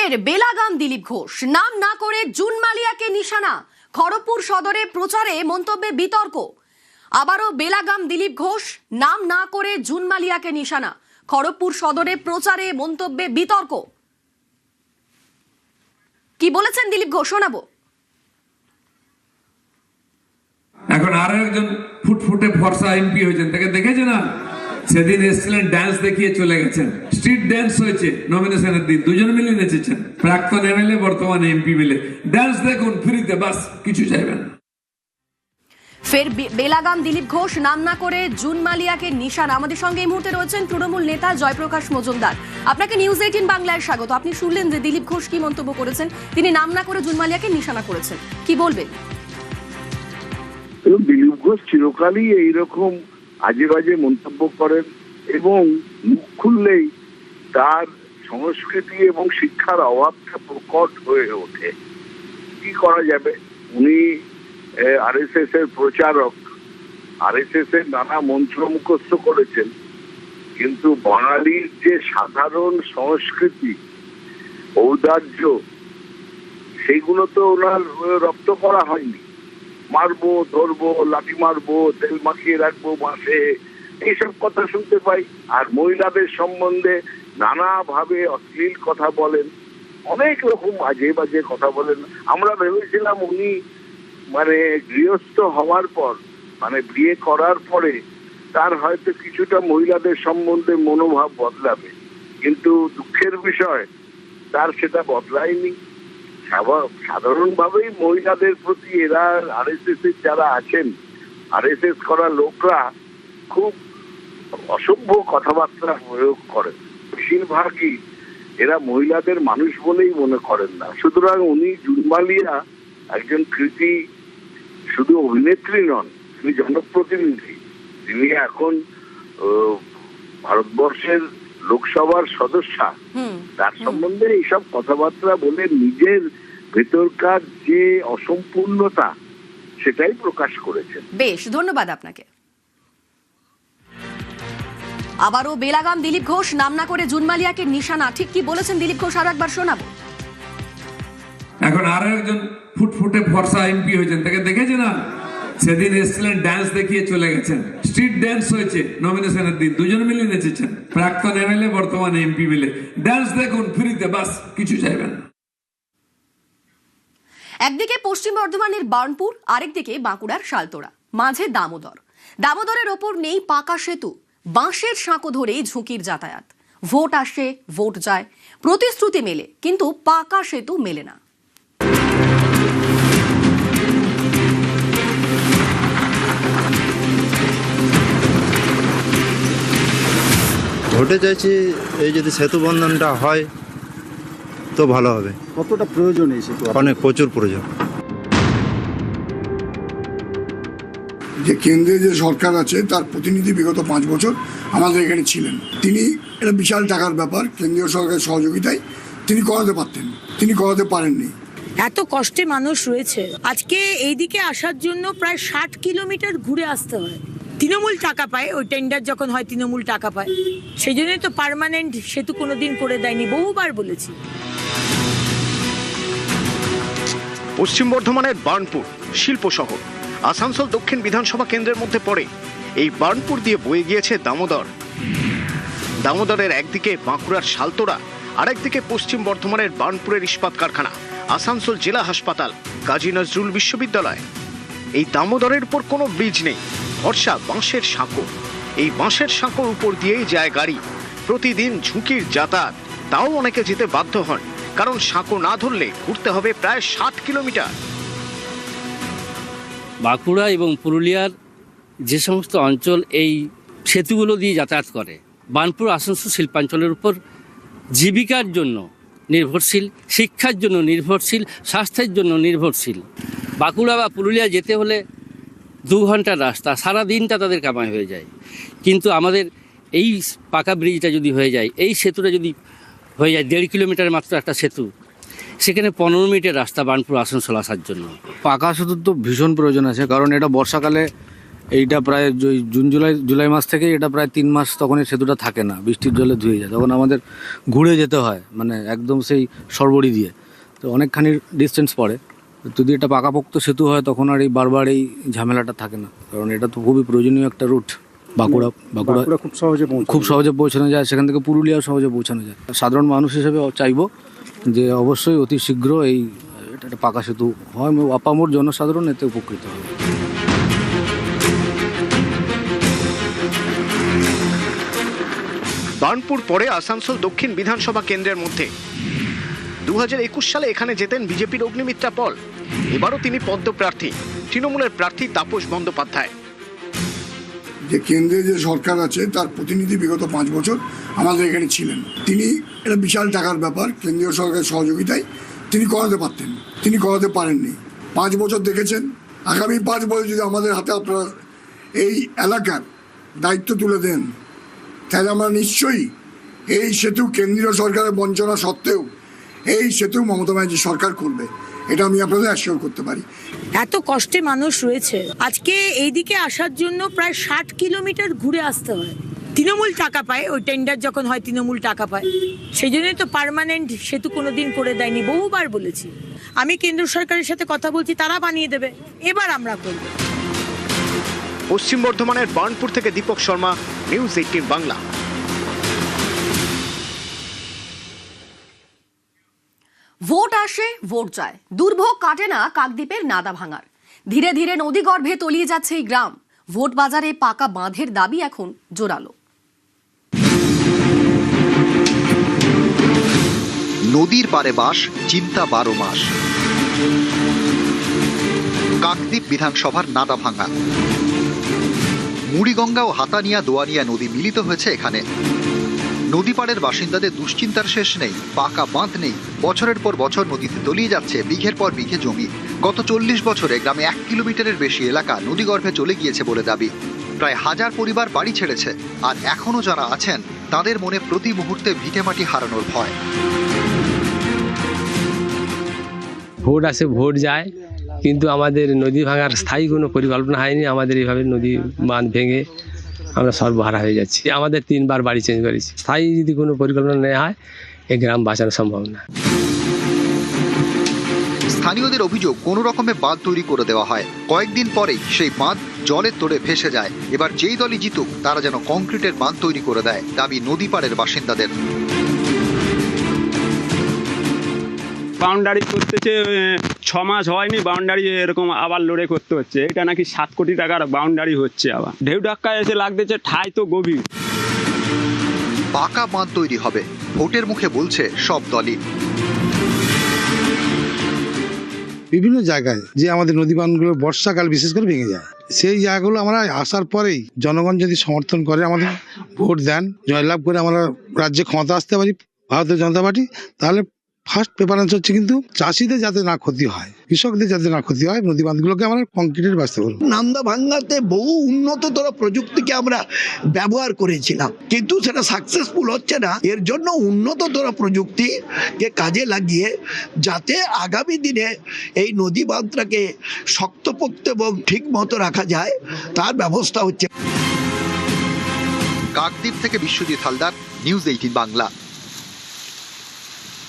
ফের বেলাগাম দিলীপ ঘোষ, নাম না করে জুন মালিয়াকে নিশানা। খড়গপুর সদরে প্রচারে মন্তব্যে বিতর্ক। আবারও বেলাগাম দিলীপ ঘোষ, নাম না করে জুন মালিয়াকে নিশানা। খড়গপুর সদরে প্রচারে মন্তব্যে বিতর্ক। কি বলেছেন দিলীপ ঘোষ শোনাবো। এখন আরো একজন ফুটফুটে ফর্সা এমপি হয়েছেন, তাকে দেখেছে না? সেদিন এসেছিলেন, ডান্স দেখিয়ে চলে গেছেন। স্ট্রিট ডান্স হয়েছে নমিনেশনের দিন, দুজন মিলে নেচেছেন। প্রাক্তন এমএলএ, বর্তমান এমপি মিলে ডান্স দেখুন ফ্রিতে, বাস কিছু চাইবেন। ফের বেলাগাম দিলীপ ঘোষ, নাম না করে জুন মালিয়াকে নিশানা। আমাদের সঙ্গে এই মুহূর্তে রয়েছেন তৃণমূল নেতা জয়প্রকাশ মজুমদার। আপনাকে নিউজ 18 বাংলায় স্বাগত। আপনি শুনলেন যে দিলীপ ঘোষ কি মন্তব্য করেছেন, তিনি নাম না করে জুন মালিয়াকে নিশানা করেছেন, কি বলবেন? দিলীপ ঘোষ চিরকালই এইরকম আজে বাজে মন্তব্য করেন এবং মুখ খুললেই তার সংস্কৃতি এবং শিক্ষার অভাবটা প্রকট হয়ে ওঠে। কি করা যাবে, উনি আরএসএস এর প্রচারক, আরএসএস এর নানা মন্ত্র মুখস্থ করেছেন, কিন্তু বাঙালির যে সাধারণ সংস্কৃতি, ঔদার্য, সেইগুলো তো ওনার রপ্ত করা হয়নি। মারবো, ধরবো, লাঠি মারবো, তেল মাখিয়ে রাখবো বাসে, এইসব কথা শুনতে পাই। আর মহিলাদের সম্বন্ধে নানাভাবে অশ্লীল কথা বলেন, অনেক রকম আজে বাজে কথা বলেন। আমরা ভেবেছিলাম উনি গৃহস্থ হওয়ার পর, বিয়ে করার পরে তার হয়তো কিছুটা মহিলাদের সম্বন্ধে মনোভাব বদলাবে, কিন্তু দুঃখের বিষয় তার সেটা বদলায়নি। সাধারণভাবেই মহিলাদের প্রতি এরা আরএসএস এর যারা আছেন, আরএসএস করা লোকরা খুব অসভ্য কথাবার্তা প্রয়োগ করেন। বেশিরভাগই এরা মহিলাদের মানুষ বলেই মনে করেন না। সুতরাং উনি জুন মালিয়া একজন কৃতি শুধু অভিনেত্রী নন, তিনি জনপ্রতিনিধি। তিনি এখন ভারতবর্ষের লোকসভার সদস্যা। তার সম্বন্ধে এইসব কথাবার্তা বলে নিজের ভেতরকার যে অসম্পূর্ণতা সেটাই প্রকাশ করেছেন। বেশ, ধন্যবাদ আপনাকে। আবারও বেলাগাম দিলীপ ঘোষ, নাম না করে জুন মালিয়াকে নিশানা। ঠিক কি বলেছেন দিলীপ ঘোষ আর একবার শোনাবো। এখন আরো একজন ফুটফুটে ফর্সা এমপি হয়েছেন, তাকে দেখেছে না? সেদিন এসেছিলেন, ডান্স দেখিয়ে চলে গেছেন। স্ট্রিট ডান্স হয়েছে নমিনেশনের দিন, দুজন মিলে নেচেছেন। প্রাক্তন এমএলএ, বর্তমান এমপি মিলে ডান্স দেখুন ফ্রিতে, বাস কিছু চাইবেন। একদিকে পশ্চিম বর্ধমানের বার্নপুর, আরেকদিকে বাঁকুড়ার শালতোড়া, মাঝে দামোদর। দামোদরের ওপর নেই পাকা সেতু, বাঁশের সাঁকো ধরেই ঝুঁকির যাতায়াত। ভোট আসে, ভোট যায়, প্রতিশ্রুতি মেলে, কিন্তু পাকা সেতু মেলে না। ভোটে চাইছি এই যদি সেতু বন্ধনটা হয় তো ভালো হবে। কতটা প্রয়োজন এই সেতু? অনেক, প্রচুর প্রয়োজন। যে কেন্দ্রে যে সরকার আছে তার প্রতিনিধি বিগত 5 বছর আমাদের এখানে ছিলেন। তিনি এটা বিশাল টাকার ব্যাপার, কেন্দ্রীয় সরকারের সহযোগিতায় তিনি করাতে পারতেন, তিনি করাতে পারেননি। এত কষ্টে মানুষ রয়েছে, আজকে এইদিকে আসার জন্য প্রায় 60 কিলোমিটার ঘুরে আসতে হয়। তৃণমূল টাকা পায়, ওই টেন্ডার যখন হয় তৃণমূল টাকা পায়, সেই জন্যই তো পার্মানেন্ট সেতু কোনোদিন করে দেয়নি, বহুবার বলেছি। পশ্চিম বর্ধমানের বার্নপুর শিল্প শহর, আসানসোল দক্ষিণ বিধানসভা কেন্দ্রের মধ্যে পড়ে। এই বার্নপুর দিয়ে বয়ে গিয়েছে দামোদর। দামোদরের একদিকে বাঁকুড়ার শালতোড়া, আরেকদিকে পশ্চিম বর্ধমানের বার্নপুরের ইস্পাত কারখানা, আসানসোল জেলা হাসপাতাল, কাজী নজরুল বিশ্ববিদ্যালয়। এই দামোদরের উপর কোনো ব্রিজ নেই, ভরসা বাঁশের সাঁকো। এই বাঁশের সাঁকোর উপর দিয়েই যায় গাড়ি, প্রতিদিন ঝুঁকির যাতায়াত। তাও অনেকে যেতে বাধ্য হন, কারণ সাঁকো না ধরলে ঘুরতে হবে প্রায় 60 কিলোমিটার। বাঁকুড়া এবং পুরুলিয়ার যে সমস্ত অঞ্চল এই সেতুগুলো দিয়ে যাতায়াত করে, বার্নপুর আসানসোল শিল্পাঞ্চলের উপর জীবিকার জন্য নির্ভরশীল, শিক্ষার জন্য নির্ভরশীল, স্বাস্থ্যের জন্য নির্ভরশীল। বাঁকুড়া বা পুরুলিয়া যেতে হলে 2 ঘন্টার রাস্তা, সারা দিনটা তাদের কামাই হয়ে যায়। কিন্তু আমাদের এই পাকা ব্রিজটা যদি হয়ে যায়, এই সেতুটা যদি হয়ে যায়, 1.5 কিলোমিটার মাত্র একটা সেতু, সেখানে 15 মিনিটের রাস্তা বার্নপুর আসানসোল আসার জন্য। পাকা সেতুর তো ভীষণ প্রয়োজন আছে, কারণ এটা বর্ষাকালে এইটা প্রায় জুন জুলাই মাস থেকে এটা প্রায় 3 মাস তখন এই সেতুটা থাকে না, বৃষ্টির জলে ধুয়ে যায়, তখন আমাদের ঘুরে যেতে হয়, মানে একদম সেই সরবরি দিয়ে, তো অনেকখানি ডিস্টেন্স পড়ে। যদি এটা পাকাপোক্ত সেতু হয় তখন আর এই বারবার এই ঝামেলাটা থাকে না, কারণ এটা তো খুবই প্রয়োজনীয় একটা রুট। বাঁকুড়া খুব সহজে পৌঁছানো যায়, সেখান থেকে পুরুলিয়াও সহজে পৌঁছানো যায়। সাধারণ মানুষ হিসেবে চাইবো যে অবশ্যই অতি শীঘ্র এটা একটা পাকা সেতু হয়, আপামর জনসাধারণ এতে উপকৃত হবে। বার্নপুর পরে আসানসোল দক্ষিণ বিধানসভা কেন্দ্রের মধ্যে 2021 সালে এখানে যেতেন বিজেপির অগ্নিমিত্রা পল। এবারও তিনি পদ্মপ্রার্থী, তৃণমূলের প্রার্থী তাপস বন্দ্যোপাধ্যায়। যে কেন্দ্রে যে সরকার আছে তার প্রতিনিধি বিগত 5 বছর আমাদের এখানে ছিলেন। তিনি এটা বিশাল টাকার ব্যাপার, কেন্দ্রীয় সরকারের সহযোগিতায় তিনি করাতে পারতেন, তিনি করাতে পারেননি। 5 বছর দেখেছেন, আগামী 5 বছর যদি আমাদের হাতে আপনারা এই এলাকার দায়িত্ব তুলে দেন, তাহলে আমরা নিশ্চয়ই এই সেতু কেন্দ্রীয় সরকারের বঞ্চনা সত্ত্বেও এই সেতু মমতা ব্যানার্জি সরকার করবে, এটা আমি আপনাদের অ্যাসিওর করতে পারি। এত কষ্টে মানুষ রয়েছে, আজকে এইদিকে আসার জন্য প্রায় 60 কিলোমিটার ঘুরে আসতে হয়। তৃণমূল টাকা পায়, ওই টেন্ডার যখন হয় তৃণমূল টাকা পায়, সেই জন্যই তো পার্মানেন্ট সেতু কোনোদিন করে দেয়নি, বহুবার বলেছি। আমি কেন্দ্র সরকারের সাথে কথা বলছি, তারা বানিয়ে দেবে, এবার আমরা করব। পশ্চিম বর্ধমানের বার্নপুর থেকে দীপক শর্মা, নিউজ 18 বাংলা। ভোট আসে, ভোট যায়, দুর্ভোগ কাটে না কাকদ্বীপের নাদা ভাঙার। ধীরে ধীরে নদীগর্ভে তলিয়ে যাচ্ছে এই গ্রাম। ভোট বাজারে পাকা বাঁধের দাবি এখন জোরালো। নদীর পারে বাস, চিন্তা 12 মাস। কাকদ্বীপ বিধানসভার নাদা ভাঙা। মুড়িগঙ্গা ও হাতানিয়া দোয়ানিয়া নদী মিলিত হয়েছে এখানে। নদী পাড়ের বাসিন্দাদের দুশ্চিন্তার শেষ নেই, পাকা বাঁধ নেই, বছরের পর বছর নদীতে তলিয়ে যাচ্ছে বিঘের পর বিঘে জমি। গত 40 বছরে গ্রামে 1 কিলোমিটারের বেশি এলাকা নদীগর্ভে চলে গিয়েছে বলে দাবি। প্রায় 1000 পরিবার বাড়ি ছেড়েছে, আর এখনো যারা আছেন তাদের মনে প্রতি মুহূর্তে ভিটেমাটি হারানোর ভয়। ভোট আসে, ভোট যায়, কিন্তু আমাদের নদী ভাঙার স্থায়ী কোনো পরিকল্পনা হয়নি। আমাদের এইভাবে নদী বাঁধ ভেঙে আমরা সর্বহারা হয়ে যাচ্ছি। আমাদের 3 বার বাড়ি চেঞ্জ করেছি। স্থায়ী যদি কোনো পরিকল্পনা নেওয়া হয়, এই গ্রাম বাঁচানো সম্ভব না। স্থানীয়দের অভিযোগ, কোনো রকমে বাঁধ তৈরি করে দেওয়া হয়, কয়েকদিন পরেই সেই বাঁধ জলের তোড়ে ভেসে যায়। এবার যেই দলই জিতুক তারা যেন কংক্রিটের বাঁধ তৈরি করে দেয়, দাবি নদী পাড়ের বাসিন্দাদের। বাউন্ডারি করতেছে 6 মাস হয়নি, বাউন্ডারি এরকম আবার লড়ে করতে হচ্ছে। এটা নাকি 7 কোটি টাকার বাউন্ডারি হচ্ছে, আবার ঢেউ ধাক্কা এসে লাগতেছে, ঠাই তো গভীর। পাকা বাঁধ তৈরি হবে, ভোটের মুখে বলছে সব দলই। বিভিন্ন জায়গায় যে আমাদের নদী বাঁধগুলো বর্ষাকাল বিশেষ করে ভেঙে যায়, সেই জায়গাগুলো আমরা আসার পরেই জনগণ যদি সমর্থন করে, আমাদের ভোট দেন, জয়লাভ করে আমরা রাজ্যে ক্ষমতা আসতে পারি ভারতীয় জনতা পার্টি, তাহলে ফার্স্ট প্রেফারেন্স হচ্ছে কিন্তু চাষিদের যাতে না ক্ষতি হয়, কৃষকদের যাতে না ক্ষতি হয়, নদী বাঁধগুলোকে আমরা কংক্রিটের ব্যবস্থা করব। নান্দা ভাঙ্গাতে বহু উন্নততর প্রযুক্তিকে আমরা ব্যবহার করেছিলাম, কিন্তু সেটা সাকসেসফুল হচ্ছে না। এর জন্য উন্নততর প্রযুক্তিকে কাজে লাগিয়ে যাতে আগামী দিনে এই নদী বাঁধটাকে শক্তপোক্ত এবং ঠিক মতো রাখা যায়, তার ব্যবস্থা হচ্ছে। কাকদ্বীপ থেকে বিশ্বজিৎ হালদার, নিউজ 18 বাংলা।